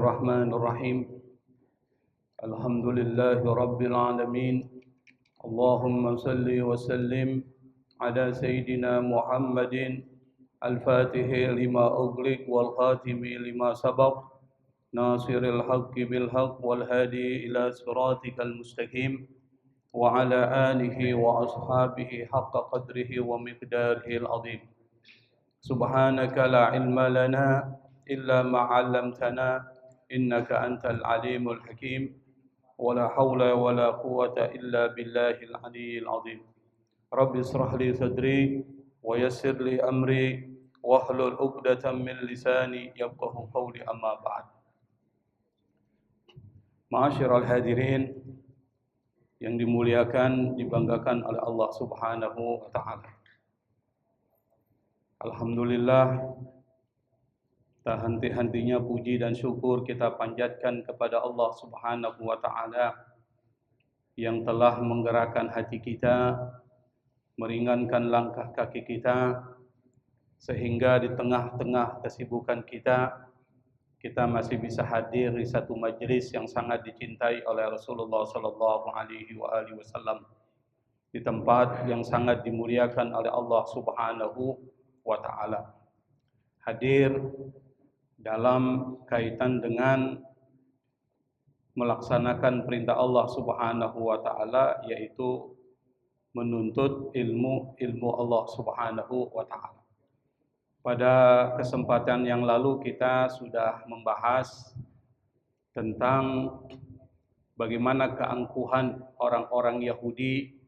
الرحمن الرحيم الحمد لله رب العالمين اللهم صل وسلم على سيدنا محمد الفاتح لما أغلق والخاتم لما سبق ناصر الحق بالحق والهادي إلى صراطك المستقيم وعلى آله وأصحابه حق قدره ومقداره العظيم سبحانك لا علم لنا إلا ما علمتنا إنك أنت العليم الحكيم ولا حول ولا قوة إلا بالله العلي العظيم رب اشرح لي صدري ويسر لي أمري واحلل عقدة من لساني يفقهوا قولي أما بعد. Ma'asyiral hadirin yang dimuliakan, dibanggakan oleh Allah Subhanahu wa taala. Alhamdulillah, tak henti-hentinya puji dan syukur kita panjatkan kepada Allah Subhanahu wa taala yang telah menggerakkan hati kita, meringankan langkah kaki kita, sehingga di tengah-tengah kesibukan kita masih bisa hadir di satu majlis yang sangat dicintai oleh Rasulullah sallallahu alaihi wasallam, di tempat yang sangat dimuliakan oleh Allah Subhanahu wa taala. Hadir dalam kaitan dengan melaksanakan perintah Allah Subhanahu wa taala, yaitu menuntut ilmu Allah Subhanahu wa taala. Pada kesempatan yang lalu kita sudah membahas tentang bagaimana keangkuhan orang-orang Yahudi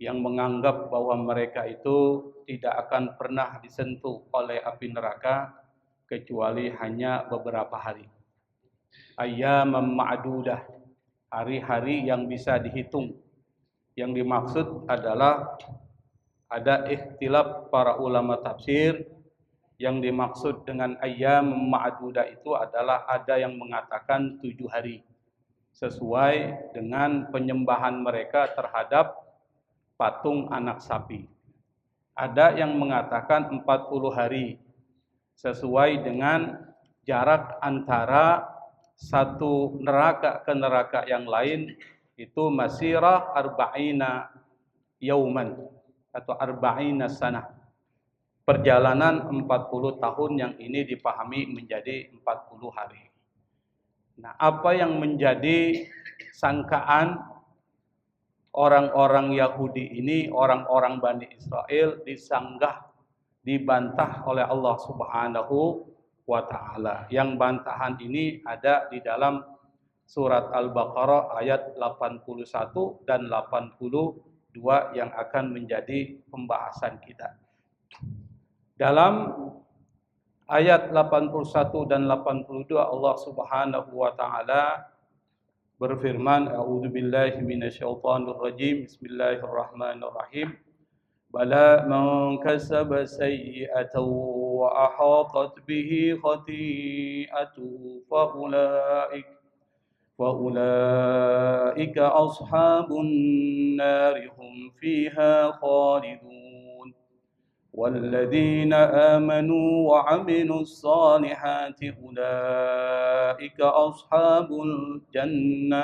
yang menganggap bahwa mereka itu tidak akan pernah disentuh oleh api neraka kecuali hanya beberapa hari. Ayyamam ma'dudah, hari-hari yang bisa dihitung. Yang dimaksud adalah ada ikhtilaf para ulama tafsir. Yang dimaksud dengan ayyamam ma'dudah itu adalah ada yang mengatakan 7 hari, sesuai dengan penyembahan mereka terhadap patung anak sapi. Ada yang mengatakan 40 hari, sesuai dengan jarak antara satu neraka ke neraka yang lain, itu masirah arba'ina yauman atau arba'ina sanah. Perjalanan 40 tahun yang ini dipahami menjadi 40 hari. Nah, apa yang menjadi sangkaan orang-orang Yahudi ini, orang-orang Bani Israel, disanggah, dibantah oleh Allah Subhanahu wa taala. Yang bantahan ini ada di dalam surat Al-Baqarah ayat 81 dan 82 yang akan menjadi pembahasan kita. Dalam ayat 81 dan 82 Allah Subhanahu wa taala berfirman, a'udzubillahi minasyaitonir rajim, bismillahirrahmanirrahim. Bala man kasaba sayyi'atan wa ahatat bihi khati'atuhu fa ulaika ashabun nari hum fiha khalidun. والذين آمنوا وعملوا الصالحات أولئك أصحاب الجنة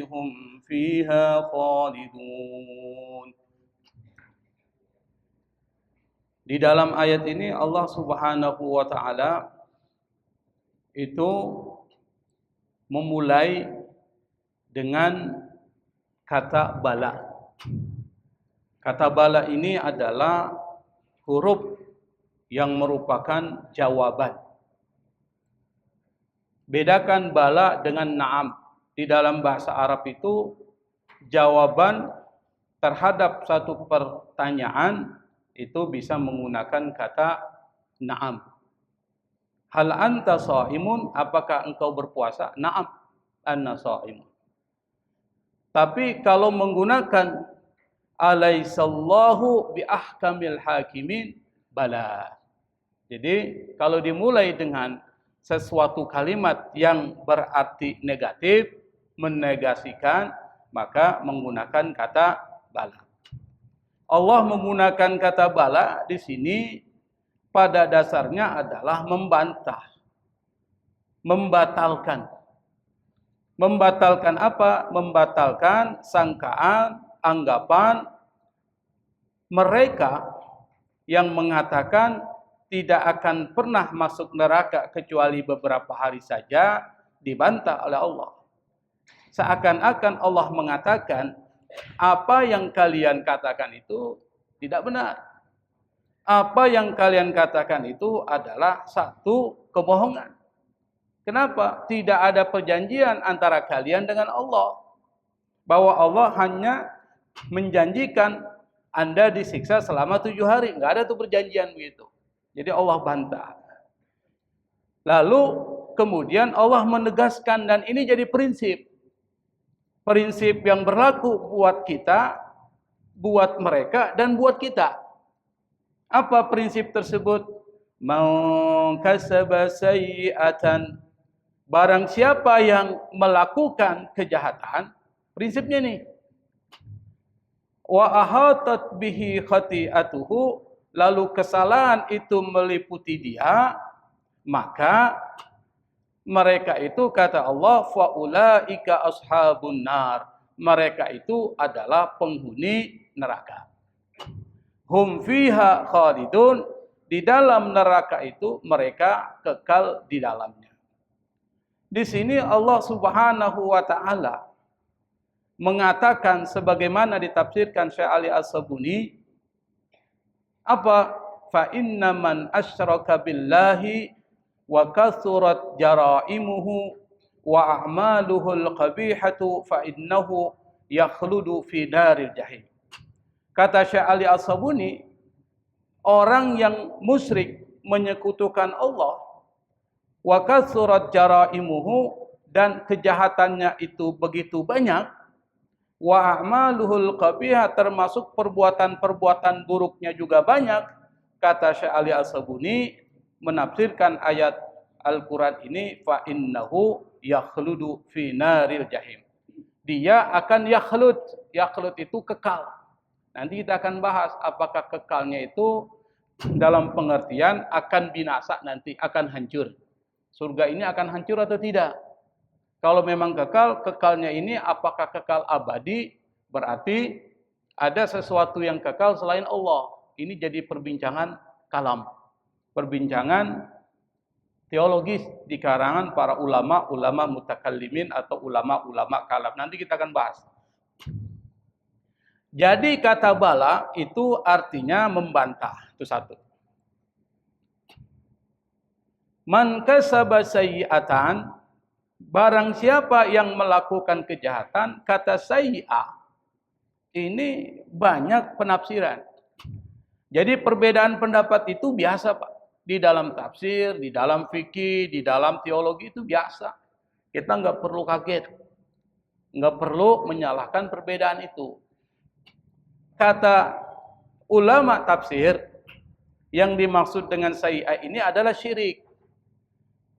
هم فيها خالدون. Di dalam ayat ini Allah Subhanahu wa taala itu memulai dengan kata bala. Kata bala ini adalah huruf yang merupakan jawaban. Bedakan bala dengan na'am. Di dalam bahasa Arab itu jawaban terhadap satu pertanyaan itu bisa menggunakan kata na'am. Hal anta shaimun, apakah engkau berpuasa? Na'am, anna shaimun. Tapi kalau menggunakan alaisallahu bi ahkamil hakimin, bala. Jadi kalau dimulai dengan sesuatu kalimat yang berarti negatif, menegasikan, maka menggunakan kata bala. Allah menggunakan kata bala di sini pada dasarnya adalah membantah, membatalkan. Membatalkan apa? Membatalkan sangkaan, anggapan mereka yang mengatakan tidak akan pernah masuk neraka kecuali beberapa hari saja, dibantah oleh Allah. Seakan-akan Allah mengatakan, apa yang kalian katakan itu tidak benar. Apa yang kalian katakan itu adalah satu kebohongan. Kenapa? Tidak ada perjanjian antara kalian dengan Allah. Bahwa Allah hanya menjanjikan Anda disiksa selama 7 hari. Enggak ada tuh perjanjian begitu. Jadi Allah bantah. Lalu kemudian Allah menegaskan, dan ini jadi prinsip. Prinsip yang berlaku buat kita, buat mereka, dan buat kita. Apa prinsip tersebut? Man kasaba sayyi'atan. Barang siapa yang melakukan kejahatan, prinsipnya nih. Wa ahatat bihi khati'atuhu. Lalu kesalahan itu meliputi dia, maka mereka itu kata Allah, faulaika ashabun nar. Mereka itu adalah penghuni neraka. Hum fiha khalidun. Di dalam neraka itu mereka kekal di dalamnya. Di sini Allah Subhanahu wa taala mengatakan sebagaimana ditafsirkan Syekh Ali As-Sabuni, apa? Fa inna man asyraka billahi wa kathurat jaraimuhu wa a'maluhul qabihatu fa innahu yakhludu fi daril jahim. Kata Syekh Ali As-Sabuni, orang yang musyrik menyekutukan Allah, wa kathurat jaraimuhu, dan kejahatannya itu begitu banyak, wa a'maluhul qabihah, termasuk perbuatan-perbuatan buruknya juga banyak. Kata Syekh Ali As-Sabuni menafsirkan ayat Al-Quran ini, fa innahu yakhludu fi naril jahim. Dia akan yakhlud. Yakhlud itu kekal. Nanti kita akan bahas apakah kekalnya itu dalam pengertian akan binasa, nanti akan hancur. Surga ini akan hancur atau tidak? Kalau memang kekal, kekalnya ini apakah kekal abadi? Berarti ada sesuatu yang kekal selain Allah. Ini jadi perbincangan kalam. Perbincangan teologis di karangan para ulama mutakallimin atau ulama kalam. Nanti kita akan bahas. Jadi kata bala itu artinya membantah. Itu satu. Man kasaba sayyi'atan. Barang siapa yang melakukan kejahatan, kata sayyi'ah, ini banyak penafsiran. Jadi perbedaan pendapat itu biasa, Pak. Di dalam tafsir, di dalam fikih, di dalam teologi itu biasa. Kita nggak perlu kaget. Nggak perlu menyalahkan perbedaan itu. Kata ulama tafsir, yang dimaksud dengan sayyi'ah ini adalah syirik.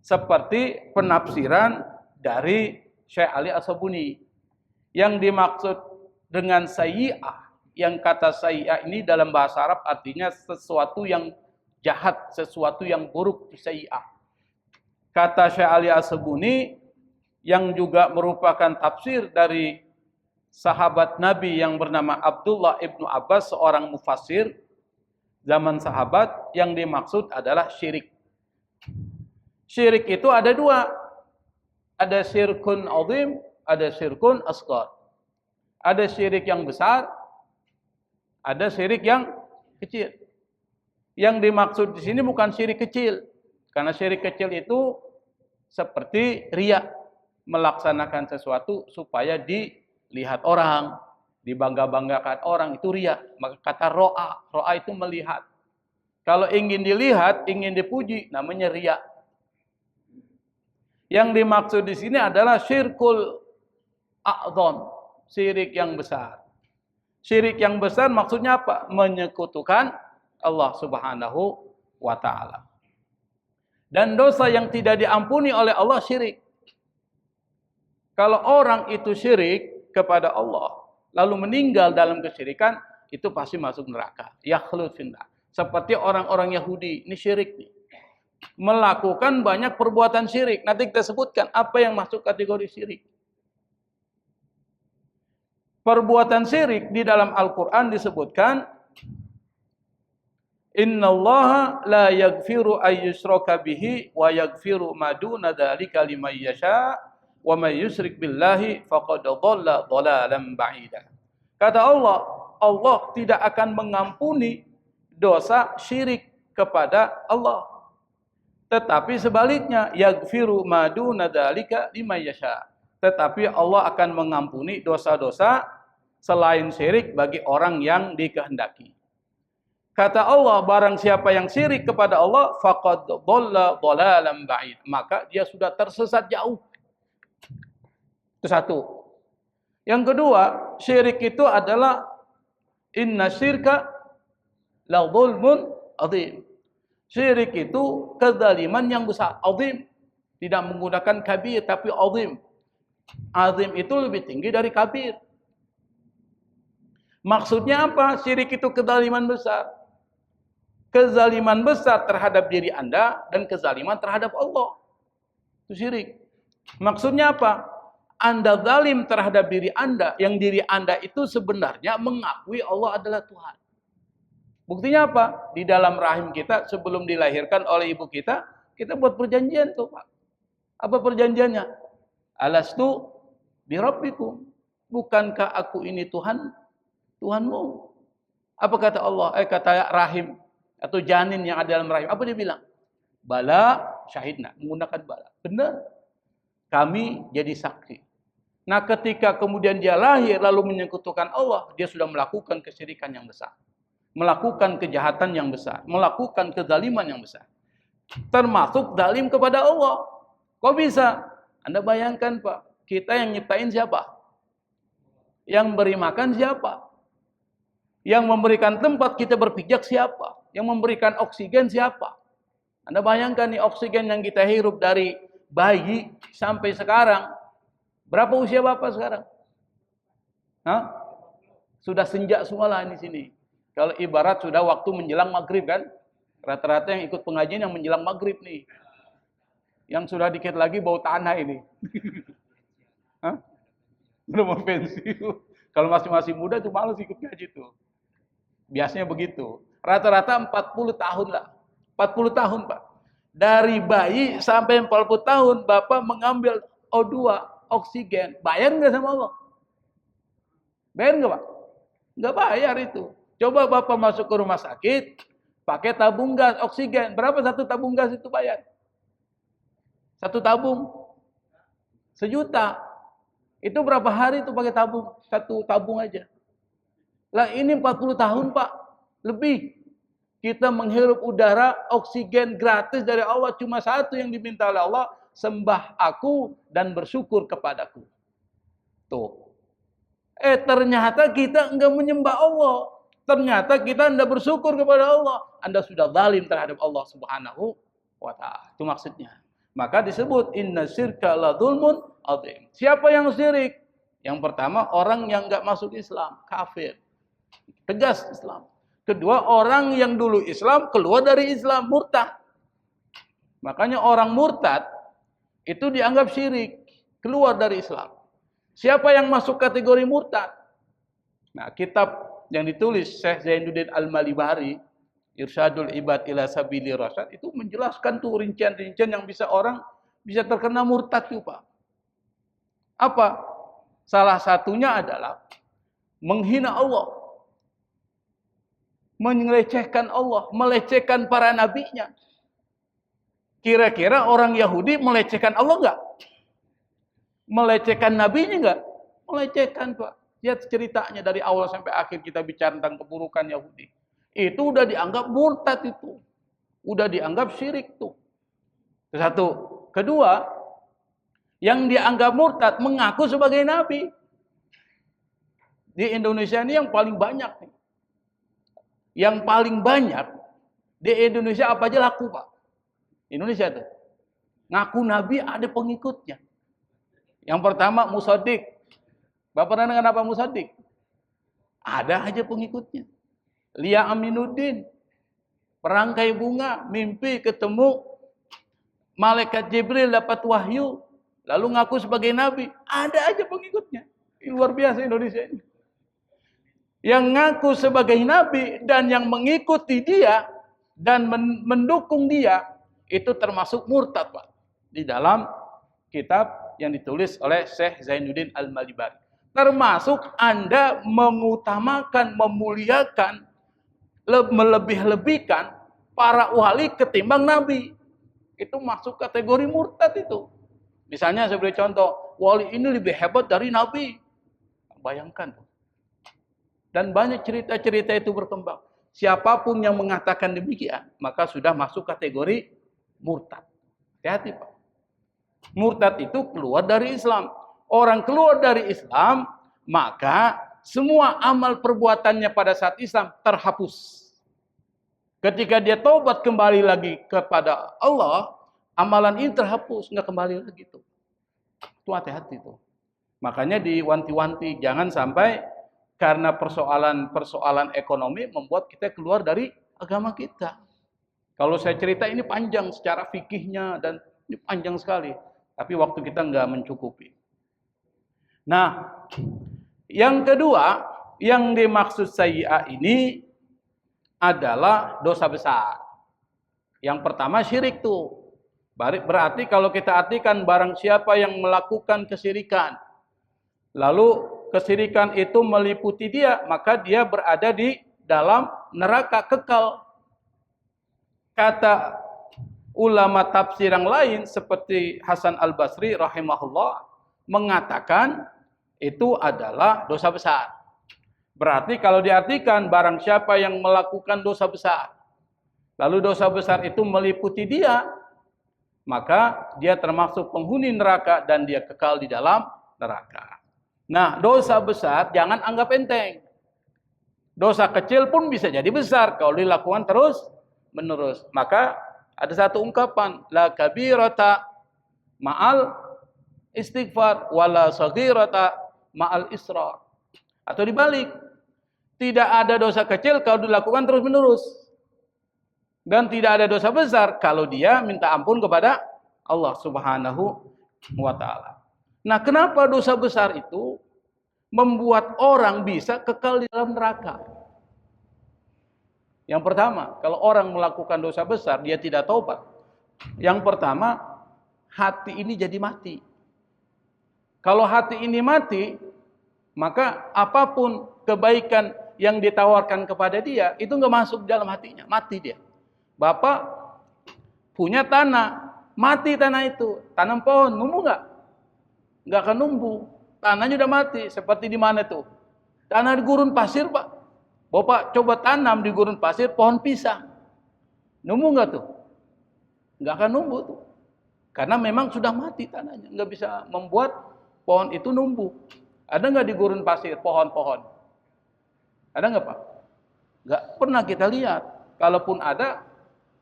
Seperti penafsiran dari Syekh Ali As-Sabuni. Yang dimaksud dengan sayyi'ah, yang kata sayyi'ah ini dalam bahasa Arab artinya sesuatu yang jahat, sesuatu yang buruk, sayyi'ah. Kata Syekh Ali As-Sabuni, yang juga merupakan tafsir dari sahabat Nabi yang bernama Abdullah ibnu Abbas, seorang mufassir zaman sahabat, yang dimaksud adalah syirik. Syirik itu ada dua. Ada syirkun azim, ada syirkun asghar. Ada syirik yang besar, ada syirik yang kecil. Yang dimaksud di sini bukan syirik kecil. Karena syirik kecil itu seperti riya, melaksanakan sesuatu supaya dilihat orang, dibangga-banggakan orang, itu riya. Maka kata ro'a, ro'a itu melihat. Kalau ingin dilihat, ingin dipuji, namanya riya. Yang dimaksud di sini adalah syirkul a'zam, syirik yang besar. Syirik yang besar maksudnya apa? Menyekutukan Allah Subhanahu wa taala. Dan dosa yang tidak diampuni oleh Allah syirik. Kalau orang itu syirik kepada Allah, lalu meninggal dalam kesyirikan, itu pasti masuk neraka. Yakhlud finnar. Seperti orang-orang Yahudi, ini syirik nih. Melakukan banyak perbuatan syirik. Nanti kita sebutkan apa yang masuk kategori syirik. Perbuatan syirik di dalam Al-Quran disebutkan, Innallaha la yaghfiru ayyushraka bihi wa yaghfiru ma duna dzalika liman yasha wa may yusyrik billahi faqad dhalla dhalalan ba'ida. Kata Allah, Allah tidak akan mengampuni dosa syirik kepada Allah. Tetapi sebaliknya, yaghfiru ma duna dzalika liman yasha. Tetapi Allah akan mengampuni dosa-dosa selain syirik bagi orang yang dikehendaki. Kata Allah, barang siapa yang syirik kepada Allah, faqad dhalla dhalalan ba'id. Maka dia sudah tersesat jauh. Itu satu. Yang kedua, syirik itu adalah inna syirka la dzulmun adzim. Syirik itu kezaliman yang besar, azim. Tidak menggunakan kabir tapi azim. Azim itu lebih tinggi dari kabir. Maksudnya apa? Syirik itu kezaliman besar. Kezaliman besar terhadap diri Anda dan kezaliman terhadap Allah. Itu syirik. Maksudnya apa? Anda zalim terhadap diri Anda, yang diri Anda itu sebenarnya mengakui Allah adalah Tuhan. Buktinya apa? Di dalam rahim kita sebelum dilahirkan oleh ibu kita buat perjanjian tuh, Pak. Apa perjanjiannya? Alastu birabbikum. Bukankah aku ini Tuhanmu? Apa kata Allah? Kata rahim atau janin yang ada dalam rahim. Apa dia bilang? Bala syahidna, menggunakan bala. Benar. Kami jadi saksi. Nah, ketika kemudian dia lahir lalu menyekutukan Allah, dia sudah melakukan kesyirikan yang besar. Melakukan kejahatan yang besar, melakukan kezaliman yang besar. Termasuk zalim kepada Allah. Kok bisa? Anda bayangkan, Pak, kita yang nyiptain siapa? Yang beri makan siapa? Yang memberikan tempat kita berpijak siapa? Yang memberikan oksigen siapa? Anda bayangkan nih, oksigen yang kita hirup dari bayi sampai sekarang. Berapa usia Bapak sekarang? Hah? Sudah senja semua lah di sini. Kalau ibarat sudah waktu menjelang maghrib kan. Rata-rata yang ikut pengajian yang menjelang maghrib nih. Yang sudah dikit lagi bau tanah ini. Hah? Udah mau pensiun. Kalau masih muda tuh malas ikut ngaji tuh. Biasanya begitu. Rata-rata 40 tahun lah. 40 tahun, Pak. Dari bayi sampai 40 tahun Bapak mengambil O2, oksigen. Bayar nggak sama Allah? Bayar nggak, Pak? Nggak bayar itu. Coba Bapak masuk ke rumah sakit, pakai tabung gas, oksigen. Berapa satu tabung gas itu bayar? Satu tabung? 1 juta. Itu berapa hari itu pakai tabung? Satu tabung aja. Lah ini 40 tahun, Pak. Lebih. Kita menghirup udara, oksigen gratis dari Allah. Cuma satu yang diminta oleh Allah. Sembah aku dan bersyukur kepadaku. Tuh. Ternyata kita enggak menyembah Allah. Ternyata kita tidak bersyukur kepada Allah. Anda sudah zalim terhadap Allah Subhanahu wa ta'ala. Itu maksudnya. Maka disebut inna syirka la dzulmun adzim. Siapa yang syirik? Yang pertama orang yang enggak masuk Islam, kafir. Tegas Islam. Kedua, orang yang dulu Islam keluar dari Islam, murtad. Makanya orang murtad itu dianggap syirik, keluar dari Islam. Siapa yang masuk kategori murtad? Nah, kitab yang ditulis Syekh Zainuddin Al-Malibari, Irsyadul Ibad ila Sabili Rasyad, itu menjelaskan tuh rincian-rincian yang bisa orang bisa terkena murtad tuh, Pak. Apa? Salah satunya adalah menghina Allah. Melecehkan Allah, melecehkan para nabinya. Kira-kira orang Yahudi melecehkan Allah enggak? Melecehkan nabinya enggak? Melecehkan, Pak. Lihat ceritanya dari awal sampai akhir kita bicara tentang keburukan Yahudi. Itu udah dianggap murtad itu. Udah dianggap syirik tuh. Itu satu. Kedua, yang dianggap murtad mengaku sebagai nabi. Di Indonesia ini yang paling banyak nih. Yang paling banyak di Indonesia apa aja laku, Pak? Indonesia tuh. Ngaku nabi ada pengikutnya. Yang pertama Musaddiq. Bapak pernah dengar apa Musaddiq? Ada aja pengikutnya. Lia Aminuddin. Perangkai bunga, mimpi ketemu malaikat Jibril, dapat wahyu, lalu ngaku sebagai nabi. Ada aja pengikutnya. Ini luar biasa Indonesia ini. Yang ngaku sebagai nabi dan yang mengikuti dia dan mendukung dia, itu termasuk murtad, Pak. Di dalam kitab yang ditulis oleh Syekh Zainuddin Al-Malibari. Termasuk Anda mengutamakan, memuliakan, melebih-lebihkan para wali ketimbang nabi. Itu masuk kategori murtad itu. Misalnya saya beri contoh, wali ini lebih hebat dari nabi. Bayangkan. Dan banyak cerita-cerita itu berkembang. Siapapun yang mengatakan demikian, maka sudah masuk kategori murtad. Hati-hati, Pak. Murtad itu keluar dari Islam. Orang keluar dari Islam, maka semua amal perbuatannya pada saat Islam terhapus. Ketika dia taubat kembali lagi kepada Allah, amalan ini terhapus, nggak kembali lagi tuh. Itu hati-hati tuh. Makanya diwanti-wanti, jangan sampai karena persoalan ekonomi membuat kita keluar dari agama kita. Kalau saya cerita ini panjang secara fikihnya dan ini panjang sekali. Tapi waktu kita nggak mencukupi. Nah, yang kedua, yang dimaksud sayyi'ah ini adalah dosa besar. Yang pertama syirik tuh. Berarti kalau kita artikan barang siapa yang melakukan kesyirikan, lalu kesyirikan itu meliputi dia, maka dia berada di dalam neraka kekal. Kata ulama tafsir yang lain seperti Hasan Al-Basri rahimahullah mengatakan itu adalah dosa besar. Berarti kalau diartikan barang siapa yang melakukan dosa besar, lalu dosa besar itu meliputi dia, maka dia termasuk penghuni neraka dan dia kekal di dalam neraka. Nah, dosa besar jangan anggap enteng. Dosa kecil pun bisa jadi besar kalau dilakukan terus menerus. Maka ada satu ungkapan, la kabirata ma'al istighfar wala saghirata ma'al israr. Atau dibalik, tidak ada dosa kecil kalau dilakukan terus menerus. Dan tidak ada dosa besar kalau dia minta ampun kepada Allah Subhanahu wa ta'ala. Nah, kenapa dosa besar itu membuat orang bisa kekal di dalam neraka? Yang pertama, kalau orang melakukan dosa besar, dia tidak taubat. Yang pertama, hati ini jadi mati. Kalau hati ini mati, maka apapun kebaikan yang ditawarkan kepada dia, itu nggak masuk dalam hatinya, mati dia. Bapak punya tanah, mati tanah itu, tanam pohon, numbuh nggak? Nggak akan numbuh, tanahnya udah mati. Seperti di mana tuh? Tanah di gurun pasir, Pak. Bapak coba tanam di gurun pasir pohon pisang, numbuh nggak tuh? Nggak akan numbuh tuh, karena memang sudah mati tanahnya, nggak bisa membuat pohon itu numbuh. Ada nggak di gurun pasir pohon-pohon? Ada nggak, Pak? Nggak pernah kita lihat. Kalaupun ada,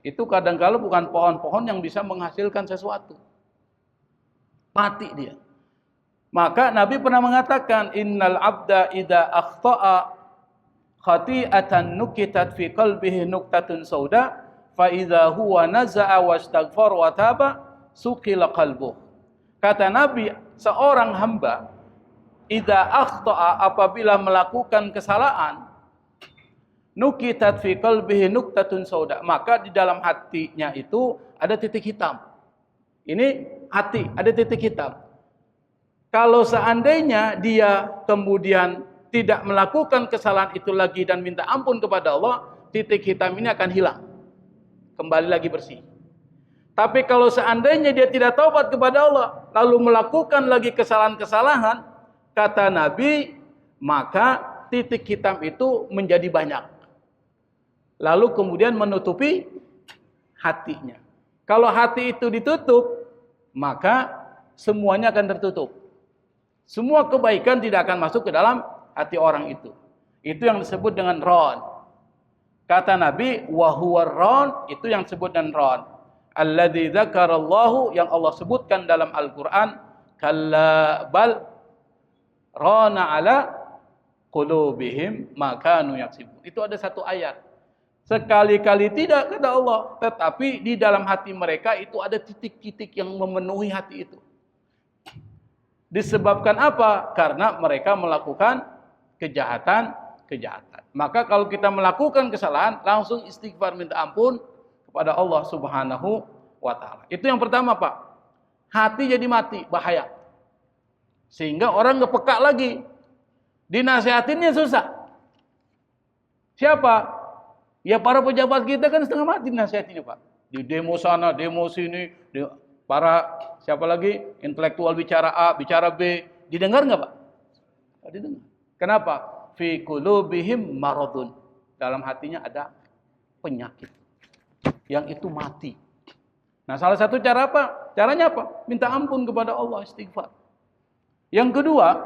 itu kadang-kala bukan pohon-pohon yang bisa menghasilkan sesuatu. Mati dia. Maka Nabi pernah mengatakan, innal abda idza akhta'a khati'atan nukitat fi qalbihi nuktatun sauda fa idza huwa naza'a wastaghfar wa taba suqila qalbuh. Kata Nabi, seorang hamba idza akhta'a, apabila melakukan kesalahan, nukitat fi qalbihi nuktatun sauda, maka di dalam hatinya itu ada titik hitam. Ini hati, ada titik hitam. Kalau seandainya dia kemudian tidak melakukan kesalahan itu lagi dan minta ampun kepada Allah, titik hitam ini akan hilang. Kembali lagi bersih. Tapi kalau seandainya dia tidak taubat kepada Allah, lalu melakukan lagi kesalahan-kesalahan, kata Nabi, maka titik hitam itu menjadi banyak. Lalu kemudian menutupi hatinya. Kalau hati itu ditutup, maka semuanya akan tertutup. Semua kebaikan tidak akan masuk ke dalam hati orang itu. Itu yang disebut dengan ron. Kata Nabi, wa huwa ron, itu yang disebut dengan ron. Alladzi dzakarallahu, yang Allah sebutkan dalam Al-Qur'an, kalla bal rana ala qulubihim ma kanu yaksibun. Itu ada satu ayat. Sekali-kali tidak, kata Allah. Tetapi di dalam hati mereka itu ada titik-titik yang memenuhi hati itu. Disebabkan apa? Karena mereka melakukan kejahatan. Maka kalau kita melakukan kesalahan, langsung istighfar minta ampun kepada Allah Subhanahu wa ta'ala. Itu yang pertama, Pak. Hati jadi mati, bahaya. Sehingga orang nggak peka lagi. Dinasihatinnya susah. Siapa? Ya para pejabat kita kan setengah mati nasihatinnya, Pak. Di demo sana, demo sini, para siapa lagi intelektual bicara A, bicara B, didengar nggak, Pak? Nggak didengar. Kenapa? Fi qulubihim maradun. Dalam hatinya ada penyakit. Yang itu mati. Nah, salah satu cara apa? Caranya apa? Minta ampun kepada Allah, istighfar. Yang kedua,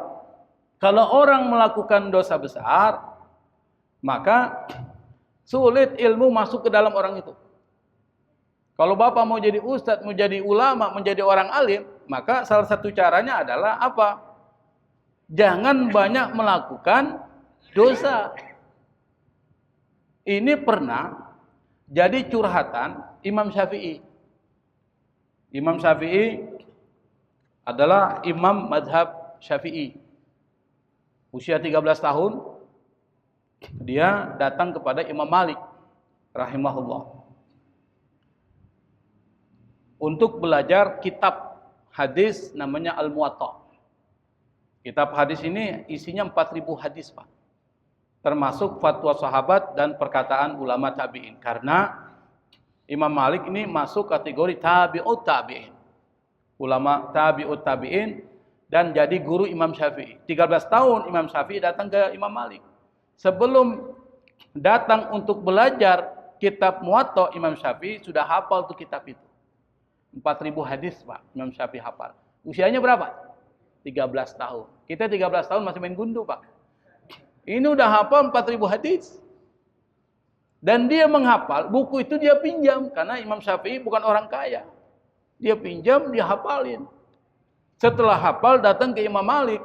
kalau orang melakukan dosa besar, maka sulit ilmu masuk ke dalam orang itu. Kalau Bapak mau jadi ustadz, mau jadi ulama, menjadi orang alim, maka salah satu caranya adalah apa? Jangan banyak melakukan dosa. Ini pernah jadi curhatan Imam Syafi'i. Imam Syafi'i adalah imam madhab Syafi'i. Usia 13 tahun, dia datang kepada Imam Malik rahimahullah untuk belajar kitab hadis namanya Al-Muwatta. Kitab hadis ini isinya 4.000 hadis, Pak. Termasuk fatwa sahabat dan perkataan ulama tabi'in. Karena Imam Malik ini masuk kategori tabi'ut tabi'in. Ulama tabi'ut tabi'in dan jadi guru Imam Syafi'i. 13 tahun Imam Syafi'i datang ke Imam Malik. Sebelum datang untuk belajar kitab Muwatta, Imam Syafi'i sudah hafal tuh kitab itu. 4.000 hadis, Pak, Imam Syafi'i hafal. Usianya berapa? 13 tahun. Kita 13 tahun masih main gundu, Pak. Ini udah hafal 4.000 hadis. Dan dia menghafal, buku itu dia pinjam. Karena Imam Syafi'i bukan orang kaya. Dia pinjam, dia hafalin. Setelah hafal, datang ke Imam Malik.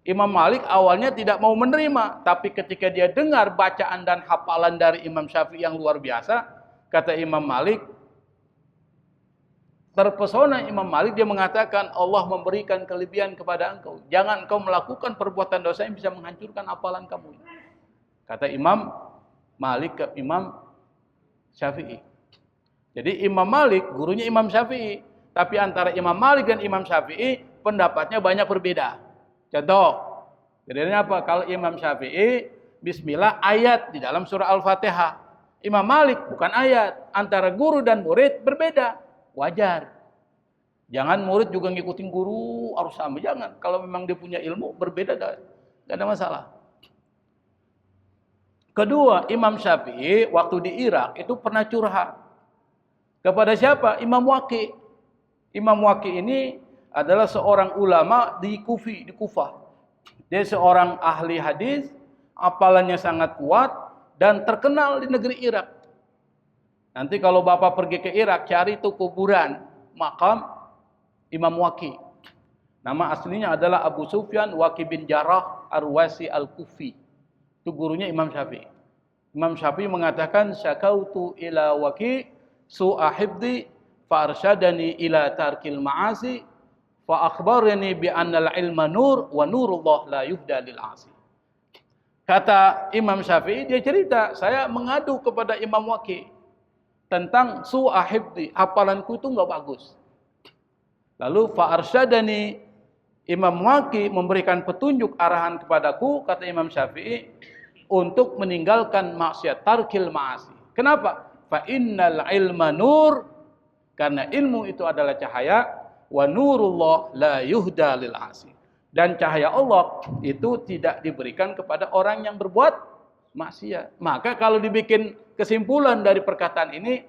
Imam Malik awalnya tidak mau menerima, tapi ketika dia dengar bacaan dan hafalan dari Imam Syafi'i yang luar biasa, kata Imam Malik, terpesona Imam Malik, dia mengatakan, Allah memberikan kelebihan kepada engkau. Jangan engkau melakukan perbuatan dosa yang bisa menghancurkan hafalan kamu. Kata Imam Malik ke Imam Syafi'i. Jadi Imam Malik, gurunya Imam Syafi'i. Tapi antara Imam Malik dan Imam Syafi'i, pendapatnya banyak berbeda. Contoh, bedanya apa? Kalau Imam Syafi'i, bismillah ayat di dalam surah Al-Fatihah. Imam Malik bukan ayat. Antara guru dan murid berbeda. Wajar. Jangan murid juga ngikutin guru, harus sama. Jangan. Kalau memang dia punya ilmu, berbeda, gak ada masalah. Kedua, Imam Syafi'i waktu di Irak itu pernah curhat. Kepada siapa? Imam Waqi'. Imam Waqi' ini adalah seorang ulama di Kufah. Dia seorang ahli hadis, hafalannya sangat kuat dan terkenal di negeri Irak. Nanti kalau Bapak pergi ke Irak, cari itu kuburan makam Imam Waqi'. Nama aslinya adalah Abu Sufyan Waqi' bin Jarrah Ar-Wasi Al-Kufi. Itu gurunya Imam Syafi'i. Imam Syafi'i mengatakan, syakautu ila Waqi' su'a hifdhi fa arsyadani ila tarkil ma'asi fa akhbarani bi annal ilma nur wa nurullah la yuhda lil 'asi. Kata Imam Syafi'i, dia cerita, saya mengadu kepada Imam Waqi' tentang su'a hifdhi, hafalanku itu enggak bagus. Lalu fa arsyadani, Imam Waqi' memberikan petunjuk arahan kepadaku, kata Imam Syafi'i, untuk meninggalkan maksiat, tarkil ma'asi. Kenapa? Fa innal ilma nur, karena ilmu itu adalah cahaya, wa nurullah la yuhda lil 'asi. Dan cahaya Allah itu tidak diberikan kepada orang yang berbuat maksiat. Maka kalau dibikin kesimpulan dari perkataan ini,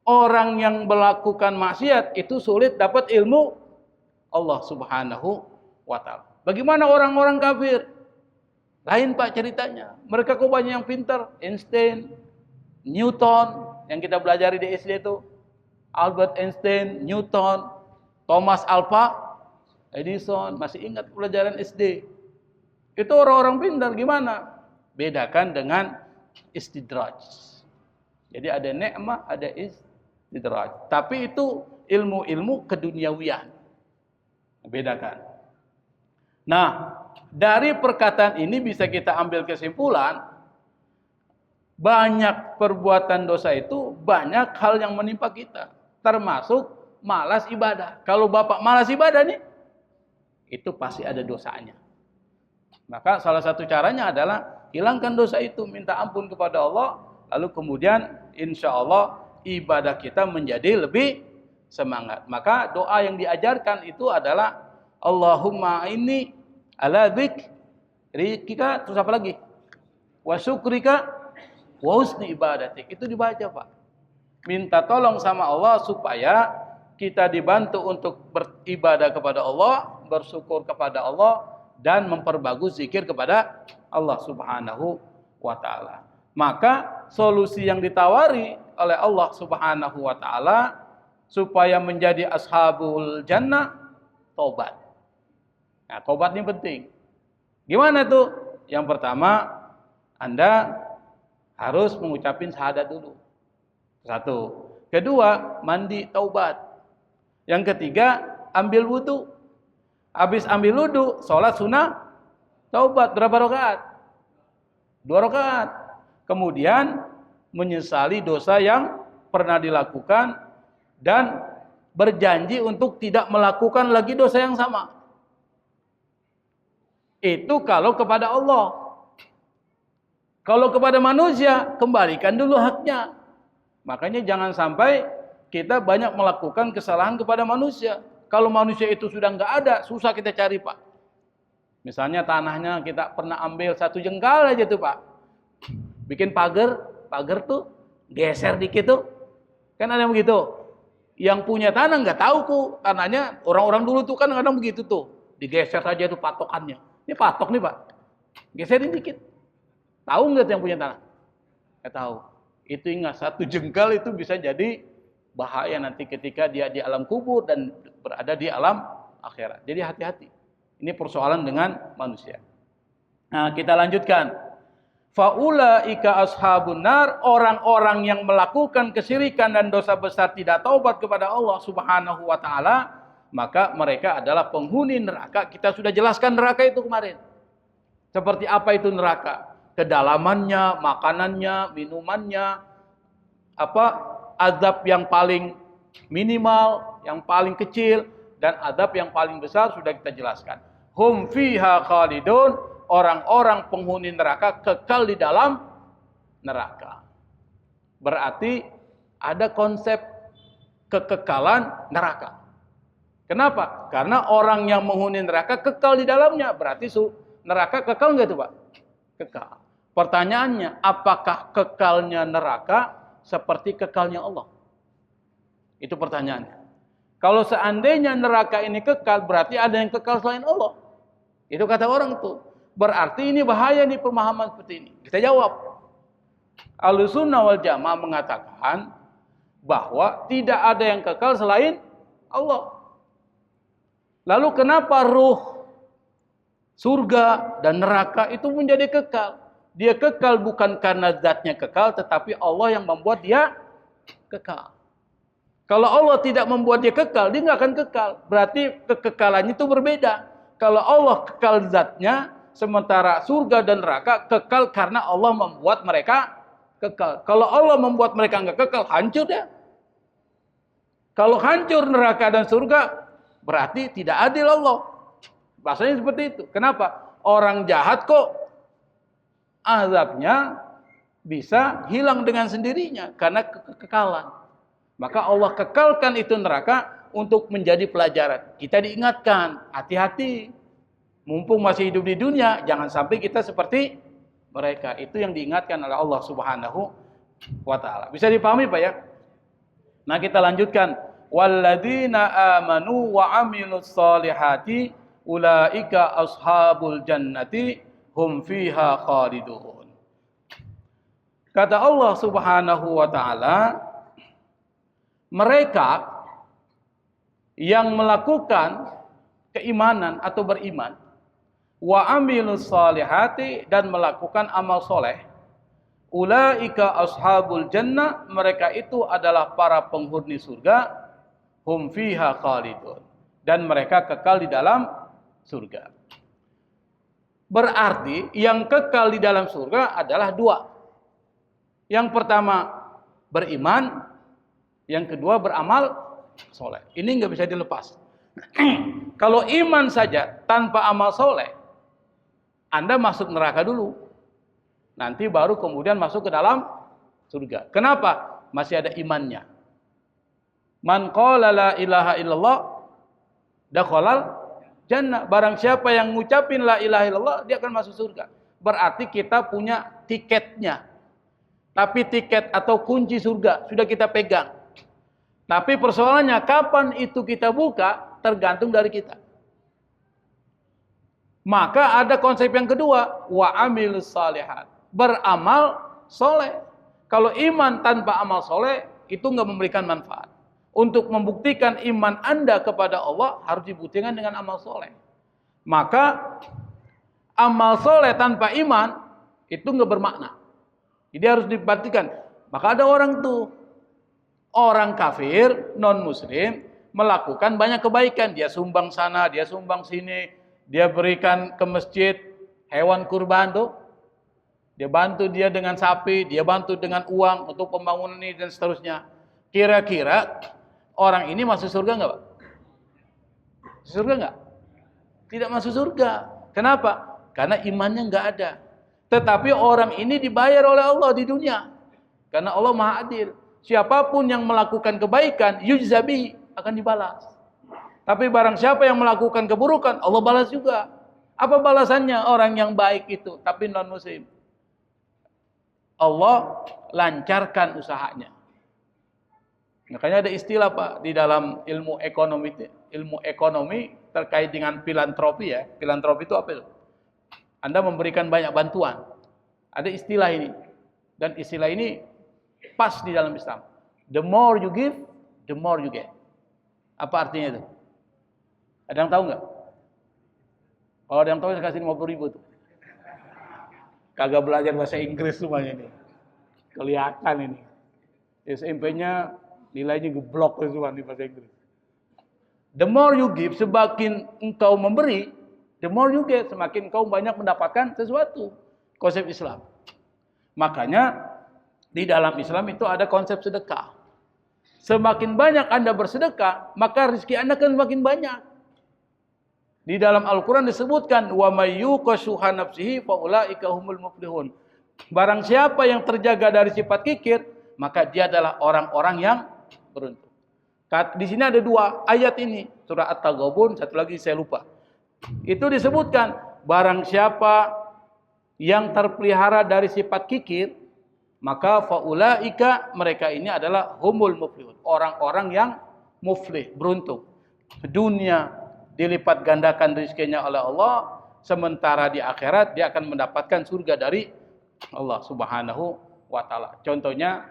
orang yang melakukan maksiat itu sulit dapat ilmu Allah Subhanahu wa ta'ala. Bagaimana orang-orang kafir? Lain, Pak, ceritanya. Mereka kok banyak yang pintar. Einstein, Newton, yang kita belajar di SD itu. Albert Einstein, Newton, Thomas Alva Edison. Masih ingat pelajaran SD. Itu orang-orang pintar. Gimana? Bedakan dengan istidraj. Jadi ada nikmah, ada istidraj. Tapi itu ilmu-ilmu keduniawian. Bedakan. Nah, dari perkataan ini bisa kita ambil kesimpulan, banyak perbuatan dosa itu banyak hal yang menimpa kita, termasuk malas ibadah. Kalau bapak malas ibadah nih, itu pasti ada dosanya. Maka salah satu caranya adalah hilangkan dosa itu, minta ampun kepada Allah, lalu kemudian insya Allah ibadah kita menjadi lebih semangat. Maka doa yang diajarkan itu adalah Allahumma inni ala dzikrika, terus apa lagi? Wa syukrika wa husni ibadatik. Itu dibaca, Pak. Minta tolong sama Allah supaya kita dibantu untuk beribadah kepada Allah, bersyukur kepada Allah, dan memperbagus zikir kepada Allah Subhanahu wa taala. Maka solusi yang ditawari oleh Allah Subhanahu wa taala supaya menjadi ashabul jannah, taubat. Nah, taubat ini penting. Gimana tuh? Yang pertama, Anda harus mengucapin syahadat dulu. Satu. Kedua, mandi taubat. Yang ketiga, ambil wudu. Habis ambil wudu, sholat sunnah taubat. Berapa rakaat? 2 rakaat. Kemudian menyesali dosa yang pernah dilakukan dan berjanji untuk tidak melakukan lagi dosa yang sama. Itu kalau kepada Allah. Kalau kepada manusia, kembalikan dulu haknya. Makanya jangan sampai kita banyak melakukan kesalahan kepada manusia. Kalau manusia itu sudah nggak ada, susah kita cari, Pak. Misalnya tanahnya kita pernah ambil 1 jengkal aja tuh, Pak. Bikin pagar tuh geser dikit tuh. Kan ada yang begitu. Yang punya tanah nggak tahu kok tanahnya, orang-orang dulu tuh kan kadang begitu tuh. Digeser saja tuh patokannya. Ini patok nih, Pak. Geserin dikit. Tahu nggak yang punya tanah? Nggak tahu. Itu ingat, 1 jengkal itu bisa jadi bahaya nanti ketika dia di alam kubur dan berada di alam akhirat. Jadi hati-hati. Ini persoalan dengan manusia. Nah, kita lanjutkan. Faulaika ashabun nar, orang-orang yang melakukan kesyirikan dan dosa besar tidak taubat kepada Allah Subhanahu wa taala, maka mereka adalah penghuni neraka. Kita sudah jelaskan neraka itu kemarin. Seperti apa itu neraka? Kedalamannya, makanannya, minumannya, azab yang paling minimal, yang paling kecil, dan azab yang paling besar sudah kita jelaskan. Hum fiha khalidun, orang-orang penghuni neraka kekal di dalam neraka. Berarti ada konsep kekekalan neraka. Kenapa? Karena orang yang menghuni neraka kekal di dalamnya. Berarti neraka kekal nggak itu, Pak? Kekal. Pertanyaannya, apakah kekalnya neraka seperti kekalnya Allah? Itu pertanyaannya. Kalau seandainya neraka ini kekal, berarti ada yang kekal selain Allah. Itu kata orang tuh. Berarti ini bahaya nih pemahaman seperti ini. Kita jawab. Ahlussunnah wal Jamaah mengatakan bahwa tidak ada yang kekal selain Allah. Lalu kenapa ruh surga dan neraka itu menjadi kekal? Dia kekal bukan karena zatnya kekal, tetapi Allah yang membuat dia kekal. Kalau Allah tidak membuat dia kekal, dia nggak akan kekal. Berarti kekekalannya itu berbeda. Kalau Allah kekal zatnya, sementara surga dan neraka kekal karena Allah membuat mereka kekal. Kalau Allah membuat mereka nggak kekal, hancur ya. Kalau hancur neraka dan surga, berarti tidak adil Allah. Bahasanya seperti itu. Kenapa? Orang jahat kok azabnya bisa hilang dengan sendirinya karena kekekalan. Maka Allah kekalkan itu neraka untuk menjadi pelajaran. Kita diingatkan, hati-hati. Mumpung masih hidup di dunia, jangan sampai kita seperti mereka. Itu yang diingatkan oleh Allah Subhanahu wa taala. Bisa dipahami, Pak ya? Nah, kita lanjutkan. Walladzina amanu wa amilus solihati ulaika ashabul jannati hum fiha khalidun. Kata Allah Subhanahu wa taala, mereka yang melakukan keimanan atau beriman, wa amilus solihati, dan melakukan amal soleh, Ulaika ashabul jannah, mereka itu adalah para penghuni surga, hum fiha khalidun, dan mereka kekal di dalam surga. Berarti yang kekal di dalam surga adalah dua. Yang pertama beriman, yang kedua beramal soleh. Ini nggak bisa dilepas. Kalau iman saja tanpa amal soleh, Anda masuk neraka dulu. Nanti baru kemudian masuk ke dalam surga. Kenapa? Masih ada imannya. Man qala la ilaha illallah dakhalal jannah. Barang siapa yang ngucapin la ilaha illallah, dia akan masuk surga. Berarti kita punya tiketnya. Tapi tiket atau kunci surga sudah kita pegang. Tapi persoalannya kapan itu kita buka tergantung dari kita. Maka ada konsep yang kedua, wa amilus salihat. Beramal soleh. Kalau iman tanpa amal soleh itu nggak memberikan manfaat. Untuk membuktikan iman Anda kepada Allah harus dibuktikan dengan amal soleh. Maka amal soleh tanpa iman itu nggak bermakna. Jadi harus diperhatikan. Maka ada orang tuh, orang kafir, non muslim, melakukan banyak kebaikan. Dia sumbang sana, dia sumbang sini, dia berikan ke masjid hewan kurban tuh. Dia bantu dia dengan sapi, dia bantu dengan uang untuk pembangunan ini dan seterusnya. Kira-kira orang ini masuk surga enggak, Pak? Surga enggak? Tidak masuk surga. Kenapa? Karena imannya enggak ada. Tetapi orang ini dibayar oleh Allah di dunia. Karena Allah Maha Adil. Siapapun yang melakukan kebaikan, yujzabi, akan dibalas. Tapi barang siapa yang melakukan keburukan, Allah balas juga. Apa balasannya orang yang baik itu, tapi non muslim? Allah lancarkan usahanya. Makanya ada istilah, Pak, di dalam ilmu ekonomi terkait dengan filantropi ya. Filantropi itu apa itu? Anda memberikan banyak bantuan. Ada istilah ini. Dan istilah ini pas di dalam Islam. The more you give, the more you get. Apa artinya itu? Ada yang tahu nggak? Kalau ada yang tahu, saya kasih 50.000 tuh. Kagak belajar bahasa Inggris semuanya ini. Kelihatan ini. SMP-nya nilainya geblok semua di bahasa Inggris. The more you give, semakin engkau memberi, the more you get, semakin engkau banyak mendapatkan sesuatu. Konsep Islam. Makanya di dalam Islam itu ada konsep sedekah. Semakin banyak Anda bersedekah, maka rezeki Anda akan semakin banyak. Di dalam Al-Quran disebutkan, wa may yuqa shuha nafsihi fa ulaika humul muflihun. Barang siapa yang terjaga dari sifat kikir, maka dia adalah orang-orang yang beruntung. Di sini ada dua ayat ini, surah At-Taghabun, satu lagi saya lupa. Itu disebutkan, barang siapa yang terpelihara dari sifat kikir, maka fa ulaika, mereka ini adalah humul muflihun, orang-orang yang muflih, beruntung. Dunia dilipat gandakan rezekinya oleh Allah, sementara di akhirat dia akan mendapatkan surga dari Allah Subhanahu wa taala. Contohnya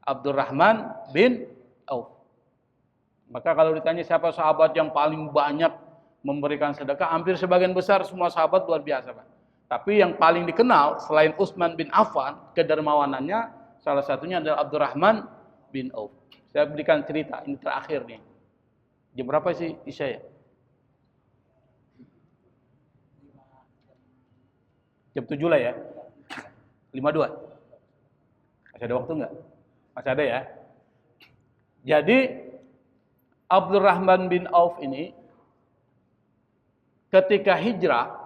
Abdurrahman bin Auf. Maka kalau ditanya siapa sahabat yang paling banyak memberikan sedekah, hampir sebagian besar semua sahabat luar biasa, Pak. Tapi yang paling dikenal selain Utsman bin Affan, kedermawanannya salah satunya adalah Abdurrahman bin Auf. Saya berikan cerita ini terakhir nih. Jam berapa sih Isya ya? Jam 7 lah ya. 52. Masih ada waktu enggak? Masih ada ya. Jadi Abdurrahman bin Auf ini ketika hijrah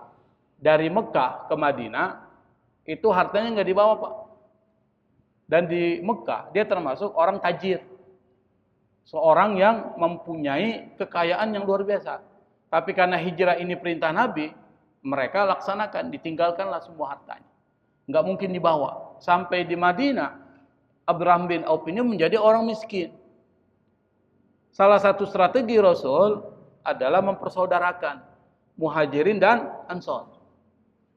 dari Mekah ke Madinah, itu hartanya enggak dibawa, Pak. Dan di Mekah dia termasuk orang tajir. Seorang yang mempunyai kekayaan yang luar biasa. Tapi karena hijrah ini perintah Nabi, mereka laksanakan, ditinggalkanlah semua hartanya. Enggak mungkin dibawa. Sampai di Madinah, Abdurrahman bin Auf ini menjadi orang miskin. Salah satu strategi Rasul adalah mempersaudarakan Muhajirin dan Ansor.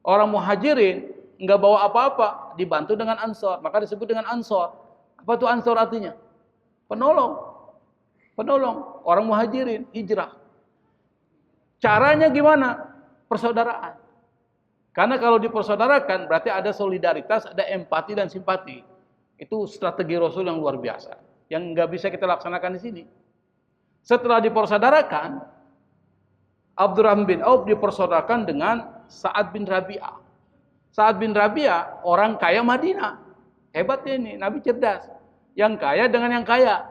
Orang Muhajirin enggak bawa apa-apa, dibantu dengan Ansor. Maka disebut dengan Ansor. Apa itu Ansor artinya? Penolong. Penolong. Orang Muhajirin, hijrah. Caranya gimana? Persaudaraan. Karena kalau dipersaudarakan berarti ada solidaritas, ada empati dan simpati. Itu strategi Rasul yang luar biasa, yang nggak bisa kita laksanakan di sini. Setelah dipersaudarakan, Abdurrahman bin Auf dipersaudarakan dengan Sa'ad bin Rabi'ah. Sa'ad bin Rabi'ah orang kaya Madinah. Hebatnya ini, Nabi cerdas. Yang kaya dengan yang kaya,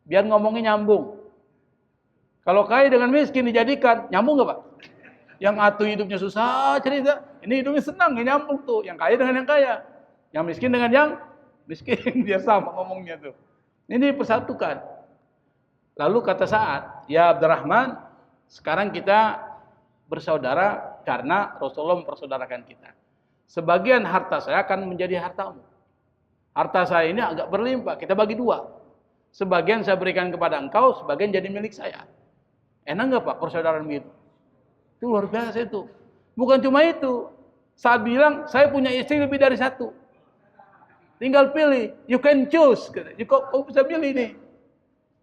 biar ngomongnya nyambung. Kalau kaya dengan miskin dijadikan, nyambung nggak Pak? Yang atuh hidupnya susah cerita, ini hidupnya senang, nyambung tuh. Yang kaya dengan yang kaya, yang miskin dengan yang miskin, dia sama ngomongnya tuh. Ini persatukan. Lalu kata Sa'ad, ya Abdurrahman, sekarang kita bersaudara karena Rasulullah mempersaudarakan kita. Sebagian harta saya akan menjadi hartamu. Harta saya ini agak berlimpah, kita bagi dua. Sebagian saya berikan kepada engkau, sebagian jadi milik saya. Enak nggak Pak persaudaraan begitu? Itu luar biasa itu. Bukan cuma itu. Saat bilang, saya punya istri lebih dari satu. Tinggal pilih. You can choose. Kau bisa pilih nih.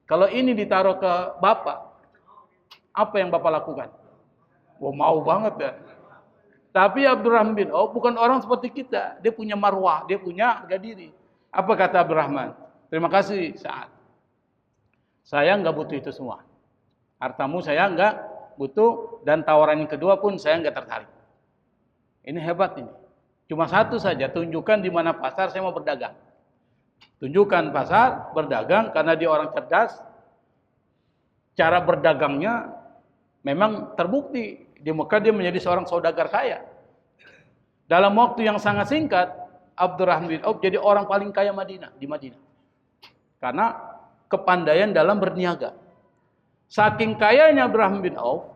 Kalau ini ditaruh ke Bapak, apa yang Bapak lakukan? Wah, mau banget ya. Tapi Abdurrahman bin Auf bukan orang seperti kita. Dia punya marwah, dia punya harga diri. Apa kata Abdurrahman? Terima kasih Sa'ad. Saya nggak butuh itu semua. Hartamu saya nggak butuh, dan tawaran yang kedua pun saya nggak tertarik. Ini hebat ini. Cuma satu saja, tunjukkan di mana pasar saya mau berdagang. Tunjukkan pasar, berdagang, karena dia orang cerdas. Cara berdagangnya memang terbukti. Di Mekah dia menjadi seorang saudagar kaya. Dalam waktu yang sangat singkat, Abdurrahman bin Auf jadi orang paling kaya di Madinah. Karena kepandaian dalam berniaga. Saking kayanya Abdurrahman bin Auf,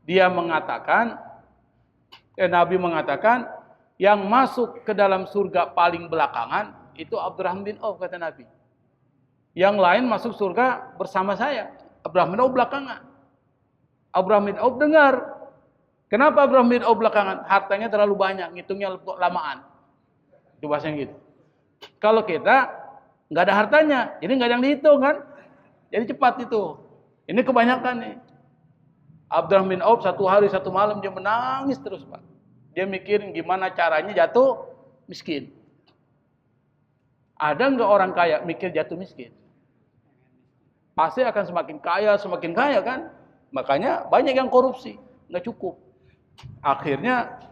dia mengatakan, Nabi mengatakan, yang masuk ke dalam surga paling belakangan itu Abdurrahman bin Auf, kata Nabi. Yang lain masuk surga bersama saya. Abdurrahman bin Auf belakangan. Abdurrahman bin Auf dengar. Kenapa Abdurrahman bin Auf belakangan? Hartanya terlalu banyak, ngitungnya lamaan. Itu bahasanya gitu. Kalau kita nggak ada hartanya, jadi nggak ada yang dihitung kan? Jadi cepat itu. Ini kebanyakan nih. Abdurrahman bin Auf satu hari satu malam dia menangis terus Pak. Dia mikirin gimana caranya jatuh miskin. Ada nggak orang kaya mikir jatuh miskin? Pasti akan semakin kaya kan? Makanya banyak yang korupsi, nggak cukup. Akhirnya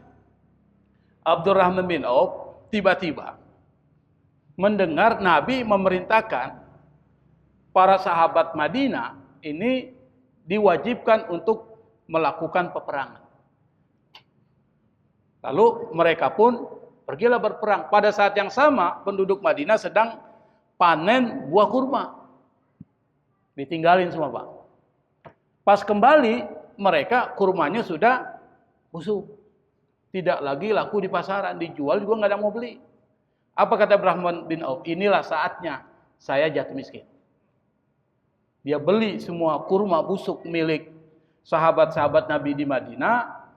Abdurrahman bin Auf tiba-tiba mendengar Nabi memerintahkan para sahabat Madinah ini diwajibkan untuk melakukan peperangan. Lalu mereka pun pergilah berperang. Pada saat yang sama penduduk Madinah sedang panen buah kurma. Ditinggalin semua Pak. Pas kembali mereka kurmanya sudah busuk. Tidak lagi laku di pasaran, dijual juga nggak ada yang mau beli. Apa kata Abdurrahman bin Auf? Inilah saatnya saya jatuh miskin. Dia beli semua kurma busuk milik sahabat-sahabat Nabi di Madinah.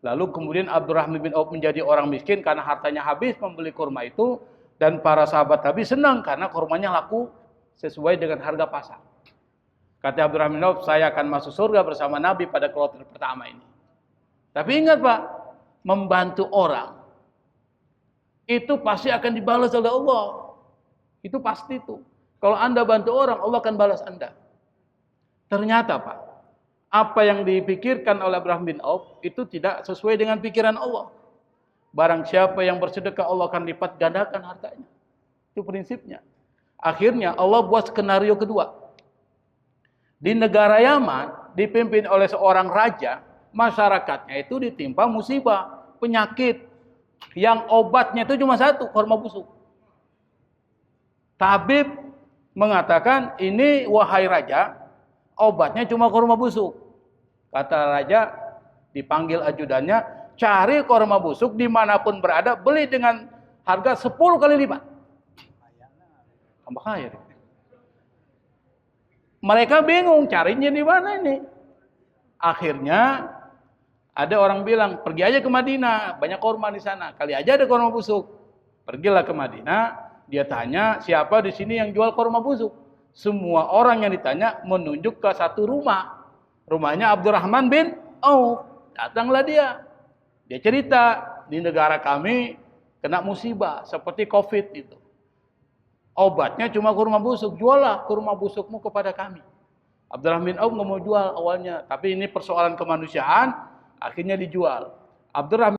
Lalu kemudian Abdurrahman bin Auf menjadi orang miskin karena hartanya habis membeli kurma itu. Dan para sahabat Nabi senang karena kurmanya laku sesuai dengan harga pasar. Kata Abdurrahman bin Auf, saya akan masuk surga bersama Nabi pada kloter pertama ini. Tapi ingat Pak, membantu orang itu pasti akan dibalas oleh Allah. Itu pasti itu. Kalau Anda bantu orang, Allah akan balas Anda. Ternyata Pak, apa yang dipikirkan oleh Abdurrahman bin Auf itu tidak sesuai dengan pikiran Allah. Barang siapa yang bersedekah, Allah akan lipat gandakan hartanya. Itu prinsipnya. Akhirnya Allah buat skenario kedua. Di negara Yaman, dipimpin oleh seorang raja, masyarakatnya itu ditimpa musibah, penyakit. Yang obatnya itu cuma satu, kurma busuk. Tabib mengatakan, ini wahai raja, obatnya cuma kurma busuk. Kata raja, dipanggil ajudannya, cari kurma busuk dimanapun berada, beli dengan harga 10 kali lipat. Tambah kaya. Mereka bingung, carinya di mana ini. Akhirnya ada orang bilang, pergi aja ke Madinah, banyak kurma di sana, kali aja ada kurma busuk. Pergilah ke Madinah, dia tanya, siapa di sini yang jual kurma busuk? Semua orang yang ditanya menunjuk ke satu rumah. Rumahnya Abdurrahman bin Auf. Datanglah dia. Dia cerita, di negara kami kena musibah seperti COVID itu. Obatnya cuma kurma busuk, juallah kurma busukmu kepada kami. Abdurrahman bin Auf nggak mau jual awalnya, tapi ini persoalan kemanusiaan, akhirnya dijual. Abdurrahman